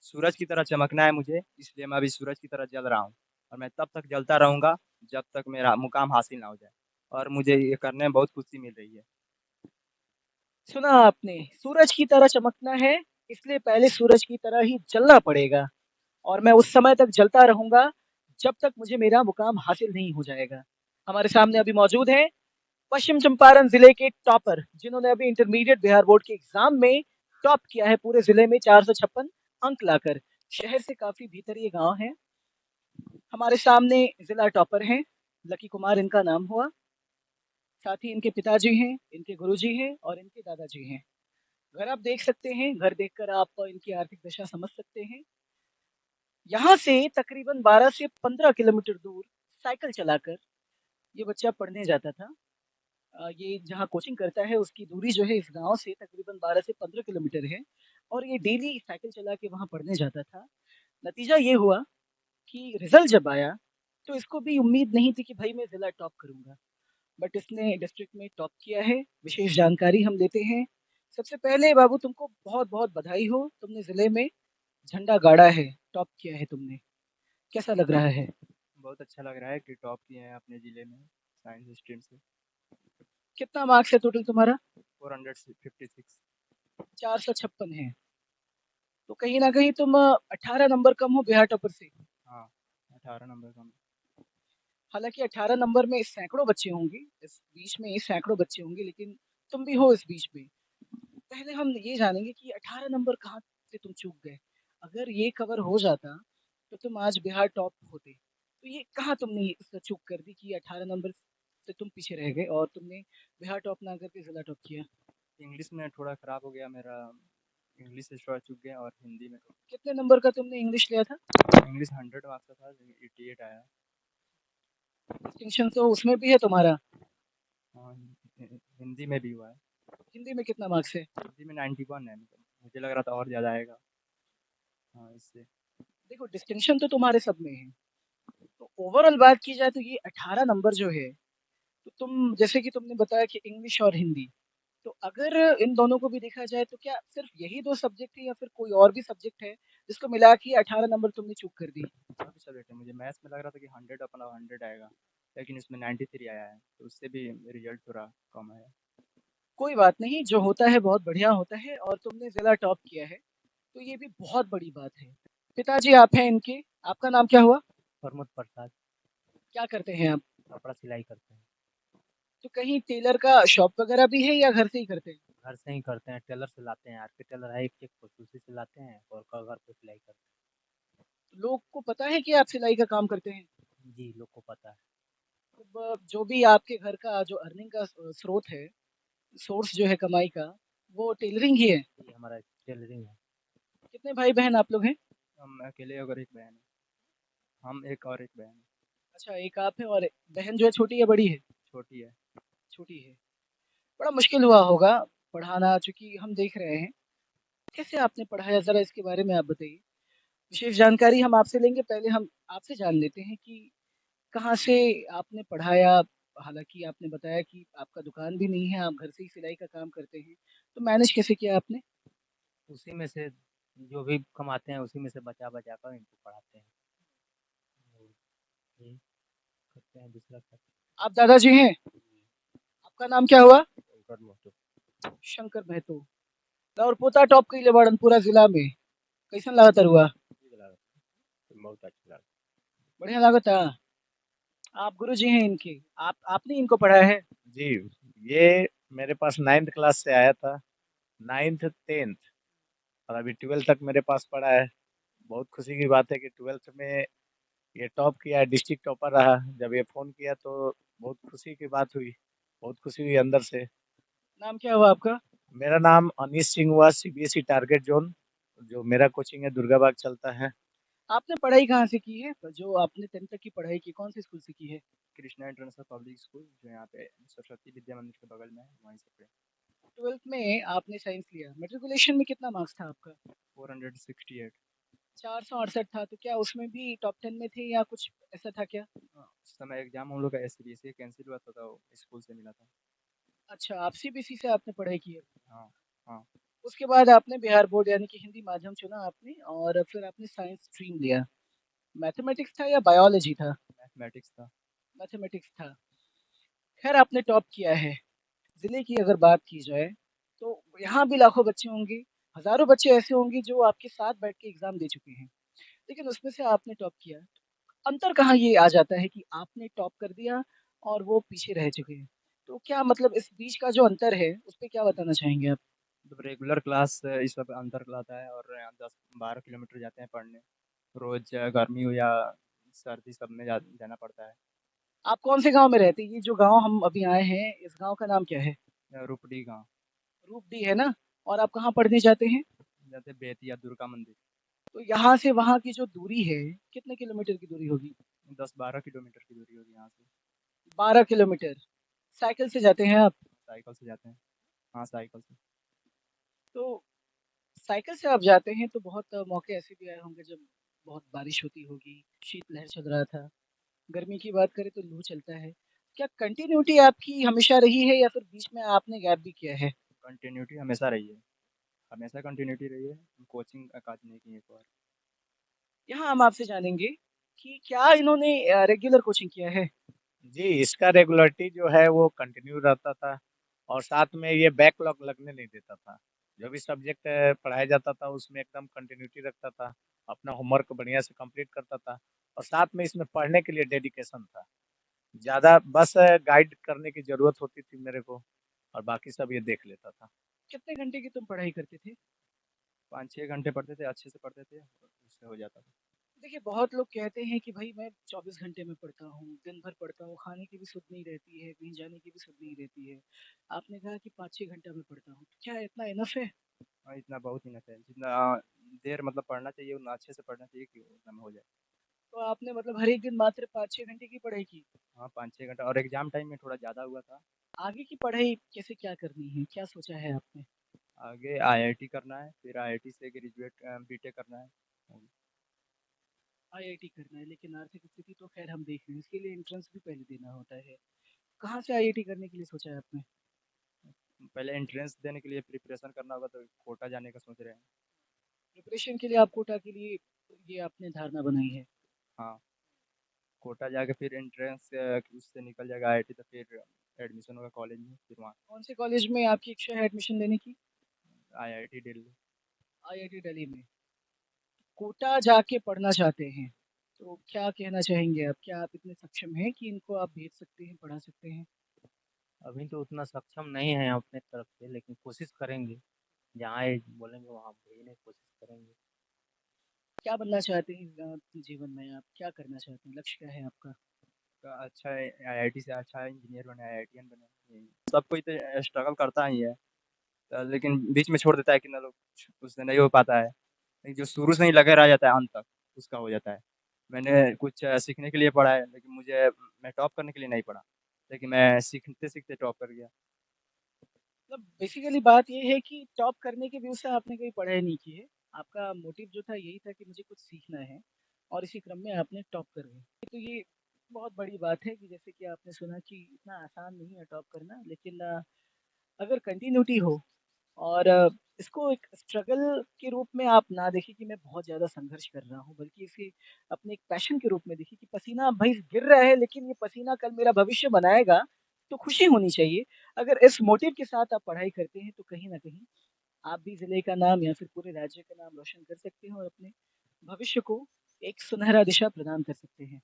सूरज की तरह चमकना है मुझे, इसलिए मैं अभी सूरज की तरह जल रहा हूँ और मैं तब तक जलता रहूँगा जब तक मेरा मुकाम हासिल ना हो जाए और मुझे ये करने में बहुत खुशी मिल रही है। सुना आपने, सूरज की तरह चमकना है, इसलिए पहले सूरज की तरह ही जलना पड़ेगा और मैं उस समय तक जलता रहूंगा जब तक मुझे मेरा मुकाम हासिल नहीं हो जाएगा। हमारे सामने अभी मौजूद हैं पश्चिम चंपारण जिले के टॉपर, जिन्होंने अभी इंटरमीडिएट बिहार बोर्ड के एग्जाम में टॉप किया है पूरे जिले में 456 अंक लाकर। शहर से काफी भीतर ये गांव है। हमारे सामने जिला टॉपर हैं, लकी कुमार इनका नाम हुआ। साथ ही इनके पिताजी हैं, इनके गुरुजी हैं और इनके दादाजी हैं। घर आप देख सकते हैं, घर देखकर आप इनकी आर्थिक दशा समझ सकते हैं। यहाँ से तकरीबन 12 से 15 किलोमीटर दूर साइकिल चलाकर ये बच्चा पढ़ने जाता था। ये जहाँ कोचिंग करता है उसकी दूरी जो है इस गांव से तकरीबन 12 से 15 किलोमीटर है और ये डेली साइकिल चला के वहाँ पढ़ने जाता था। नतीजा ये हुआ कि रिजल्ट जब आया तो इसको भी उम्मीद नहीं थी कि भाई मैं जिला टॉप करूंगा, बट इसने डिस्ट्रिक्ट में टॉप किया है। विशेष जानकारी हम देते हैं। सबसे पहले बाबू तुमको बहुत बहुत बधाई हो, तुमने जिले में झंडा गाड़ा है, टॉप किया है तुमने। कैसा लग रहा है? बहुत अच्छा लग रहा है कि टॉप किए हैं अपने ज़िले में साइंस स्ट्रीम से। कितना मार्क्स है टोटल तुम्हारा? 456। 456 है। तो कहीं ना कहीं तुम 18 नंबर कम हो बिहार टॉपर से। हाँ, 18 नंबर कम। हालांकि 18 नंबर में सैकड़ों बच्चे होंगे, इस बीच में सैकड़ों बच्चे होंगे, लेकिन तुम भी हो इस बीच में। पहले हम ये जानेंगे कि 18 नंबर कहाँ से तुम चूक गए। अगर ये कवर हो जाता तो तुम आज बिहार टॉप होते। तो ये कहाँ तुमने इसका चूक कर दी कि 18 नंबर से तुम पीछे रह गए और तुमने बिहार टॉप ना करके जिला टॉप किया? इंग्लिश में थोड़ा खराब हो गया मेरा, इंग्लिश से थोड़ा चूक गया और हिंदी में कितने नंबर का तुमने इंग्लिश लिया था? इंग्लिश 100 मार्क्स का था लेकिन 88 आया। डिस्टिंक्शन तो उसमें भी है तुम्हारा। हाँ, हिंदी में भी हुआ है। हिंदी में कितना मार्क्स है? हिंदी में 91 है, मतलब मुझे लग रहा था और ज़्यादा आएगा। हाँ, इससे देखो डिस्टिंक्शन तो तुम्हारे सब में है। तो ओवरऑल बात की जाए तो ये 18 नंबर जो है, तो तुम जैसे कि तुमने बताया कि इंग्लिश और हिंदी, तो अगर इन दोनों को भी देखा जाए तो क्या सिर्फ यही दो सब्जेक्ट है या फिर कोई और भी सब्जेक्ट है जिसको मिला के 18 नंबर तुमने चूक कर दी? और भी सब्जेक्ट है, मुझे मैथ्स में लग रहा था कि 100 अपना 100 आएगा, लेकिन इसमें 93 आया है, तो उससे भी रिजल्ट थोड़ा कम आया। कोई बात नहीं, जो होता है बहुत बढ़िया होता है और तुमने जिला टॉप किया है तो ये भी बहुत बड़ी बात है। पिताजी आप हैं इनके, आपका नाम क्या हुआ? प्रमोद प्रसाद। क्या करते हैं आप? कपड़ा सिलाई करते हैं। तो कहीं टेलर का शॉप वगैरह भी है या घर से ही करते हैं? घर से ही करते हैं, टेलर से लाते हैं, आरके टेलर है एक पोस्ट उसी से लाते हैं और घर पे सिलाई करते लोग को पता है कि आप सिलाई का काम करते हैं? हैं। जी, लोग को पता है। अब जो भी आपके घर का जो अर्निंग का स्रोत है, सोर्स जो है कमाई का, वो टेलरिंग ही है। ये हमारा टेलरिंग है। कितने भाई बहन आप लोग हैं? हम अकेले और एक बहन है। हम एक और एक बहन है। अच्छा, एक आप है और बहन जो है छोटी या बड़ी है? छोटी है। छोटी है। बड़ा मुश्किल हुआ होगा पढ़ाना, चूंकि हम देख रहे हैं। कैसे आपने पढ़ाया, जरा इसके बारे में आप बताइए। विशेष जानकारी हम आपसे लेंगे, पहले हम आपसे जान लेते हैं कि कहाँ से आपने पढ़ाया। हालांकि आपने बताया कि आपका दुकान भी नहीं है, आप घर से ही सिलाई का काम करते हैं, तो मैनेज कैसे किया आपने? उसी में से जो भी कमाते हैं उसी में से बचा बचा कर इनको पढ़ाते हैं और यही करते हैं, दूसरा करते आप दादाजी हैं? हैं। आपका नाम क्या हुआ? शंकर महतो। शंकर महतो। और पोता टॉप कइले बाड़न पूरा जिला में। कैसन लागत रुआ? बहुत अच्छा लगा। बढ़िया लागत है। आप गुरुजी हैं इनके, आपने इनको पढ़ाया है? जी, ये मेरे पास 9th क्लास से आया था, 9th 10th और अभी 12th तक मेरे पास पढ़ा है। बहुत खुशी की बात है कि 12th में ये टॉप किया है, डिस्ट्रिक्ट टॉपर रहा। जब ये फ़ोन किया तो बहुत खुशी की बात हुई, बहुत खुशी हुई अंदर से। नाम क्या हुआ आपका? मेरा नाम अनीश सिंह हुआ, सीबीएसई टारगेट ज़ोन, जो मेरा कोचिंग है दुर्गाबाग चलता है। आपने पढ़ाई कहाँ से की है? जो आपने 10th तक की पढ़ाई की, कौन से स्कूल से की है? कृष्णा इंटरनेशनल पब्लिक स्कूल जो यहाँ पे सरस्वती विद्या मंदिर के बगल में है, वहीं से पढ़े। 12th में आपने साइंस लिया, मेट्रिकुलेशन में कितना मार्क्स था आपका? 468। 468 था, तो क्या उसमें भी टॉप 10 में थे या कुछ ऐसा था क्या? हाँ, उस समय एग्जाम हम लोग का एसबीएसई कैंसिल हुआ था तो स्कूल से मिला था। अच्छा, आप सीबीएसई से आपने पढ़ाई की है। हाँ। हाँ। उसके बाद आपने बिहार बोर्ड यानी कि हिंदी माध्यम चुना आपने और फिर आपने साइंस स्ट्रीम लिया। मैथमेटिक्स था या बायोलॉजी था? मैथमेटिक्स था। मैथमेटिक्स था। खैर आपने टॉप किया है। ज़िले की अगर बात की जाए, तो यहाँ भी लाखों बच्चे होंगे, हज़ारों बच्चे ऐसे होंगे जो आपके साथ बैठ के एग्ज़ाम दे चुके हैं, लेकिन उसमें से आपने टॉप किया। अंतर कहाँ ये आ जाता है कि आपने टॉप कर दिया और वो पीछे रह चुके हैं? तो क्या मतलब इस बीच का जो अंतर है, उस पे क्या बताना चाहेंगे आप? मतलब रेगुलर क्लास इस सब अंतर लाता है और 10-12 किलोमीटर जाते हैं पढ़ने। रोज़ गर्मी हो या सर्दी सब में जाना पड़ता है। आप कौन से गाँव में रहते हैं? ये जो गाँव हम अभी आए हैं, इस गाँव का नाम क्या है? रुपडी गाँव। रूपडी है ना? और आप कहाँ पढ़ने जाते हैं? जैसे बेतिया दुर्गा मंदिर। तो यहाँ से वहाँ की जो दूरी है, कितने किलोमीटर की दूरी होगी? 10-12 किलोमीटर की दूरी होगी यहाँ से। 12 किलोमीटर। साइकिल से जाते हैं आप? साइकिल से जाते हैं। हाँ, साइकिल से। तो साइकिल से आप जाते हैं तो बहुत मौके ऐसे भी आए होंगे जब बहुत बारिश होती होगी, शीतलहर चल रहा था। गर्मी की बात करें तो लू चलता है। क्या कंटिन्यूटी आपकी हमेशा रही है या फिर बीच में आपने गैप भी किया है? कंटिन्यूटी हमेशा रही है। हमेशा कंटिन्यूटी रही है। कोचिंग काट नहीं की एक बार। यहाँ हम आपसे जानेंगे कि क्या इन्होंने रेगुलर कोचिंग किया है? जी, इसका रेगुलरिटी जो है वो कंटिन्यू रहता था और साथ में ये बैकलॉग लगने नहीं देता था। जो भी सब्जेक्ट पढ़ाया जाता था उसमें एकदम कंटिन्यूटी रखता था, अपना होमवर्क बढ़िया से कंप्लीट करता था और साथ में इसमें पढ़ने के लिए डेडिकेशन था। ज़्यादा बस गाइड करने की ज़रूरत होती थी मेरे को और बाकी सब ये देख लेता था। कितने घंटे की तुम पढ़ाई करते थे? 5-6 घंटे पढ़ते थे, अच्छे से पढ़ते थे, उससे हो जाता था। देखिए बहुत लोग कहते हैं कि भाई मैं 24 घंटे में पढ़ता हूँ, दिन भर पढ़ता हूँ, खाने की भी सुध नहीं रहती है, कहीं जाने की भी सुध नहीं रहती है। आपने कहा कि 5-6 घंटा में पढ़ता हूँ, तो क्या इतना इनफ है? हाँ, इतना बहुत इनफ है। जितना देर मतलब पढ़ना चाहिए उतना अच्छे से पढ़ना चाहिए कि उतना में हो जाए। तो आपने मतलब हर एक दिन मात्र 5-6 घंटे की पढ़ाई की। हाँ, 5-6 घंटा और एग्ज़ाम टाइम में थोड़ा ज़्यादा हुआ था। आगे की पढ़ाई कैसे क्या करनी है? क्या सोचा है आपने? आगे आईआईटी करना है, फिर आईआईटी से ग्रेजुएट बीटेक करना है। आईआईटी करना है, लेकिन आर्थिक स्थिति तो खैर हम देख रहे हैं, इसके लिए एंट्रेंस भी पहले देना होता है। कहाँ से आईआईटी करने के लिए सोचा है आपने? पहले एंट्रेंस देने के लिए प्रिपरेशन करना होगा तो कोटा जाने का सोच रहे हैं। प्रिपरेशन के लिए आप कोटा के लिए ये आपने धारणा बनाई है। हाँ, कोटा जाके फिर एंट्रेंस उससे निकल जाएगा आईआईटी तो फिर एडमिशन होगा कॉलेज में, फिर वहाँ कौन से कॉलेज में आपकी इच्छा है एडमिशन लेने की? आईआईटी दिल्ली। आईआईटी दिल्ली में। कोटा जाके पढ़ना चाहते हैं, तो क्या कहना चाहेंगे आप? क्या आप इतने सक्षम हैं कि इनको आप भेज सकते हैं, पढ़ा सकते हैं? अभी तो उतना सक्षम नहीं है अपने तरफ से, लेकिन कोशिश करेंगे। जहाँ ये बोलेंगे वहाँ भेजने की कोशिश करेंगे। क्या बनना चाहते हैं जीवन में आप? क्या करना चाहते हैं? लक्ष्य क्या है आपका? का अच्छा है, आईआईटी से अच्छा इंजीनियर बने, आईआईटीएन बने। यही सब कोई तो स्ट्रगल करता ही है, लेकिन बीच में छोड़ देता है कितना लोग, उससे नहीं हो पाता है। लेकिन जो शुरू से ही लगे रह जाता है अंत तक, उसका हो जाता है। मैंने कुछ सीखने के लिए पढ़ा है, लेकिन मैं टॉप करने के लिए नहीं पढ़ा, लेकिन मैं सीखते-सीखते टॉप कर गया। मतलब बेसिकली बात ये है कि टॉप करने के व्यू से आपने कोई पढ़ाई नहीं की है। आपका मोटिव जो था यही था कि मुझे कुछ सीखना है और इसी क्रम में आपने टॉप कर गए। तो ये बहुत बड़ी बात है कि जैसे कि आपने सुना कि इतना आसान नहीं है टॉप करना, लेकिन अगर कंटिन्यूटी हो और इसको एक स्ट्रगल के रूप में आप ना देखें कि मैं बहुत ज़्यादा संघर्ष कर रहा हूँ, बल्कि इसे अपने एक पैशन के रूप में देखिए कि पसीना भाई गिर रहा है, लेकिन ये पसीना कल मेरा भविष्य बनाएगा, तो खुशी होनी चाहिए। अगर इस मोटिव के साथ आप पढ़ाई करते हैं, तो कहीं न कहीं आप भी ज़िले का नाम या फिर पूरे राज्य का नाम रोशन कर सकते हैं और अपने भविष्य को एक सुनहरा दिशा प्रदान कर सकते हैं।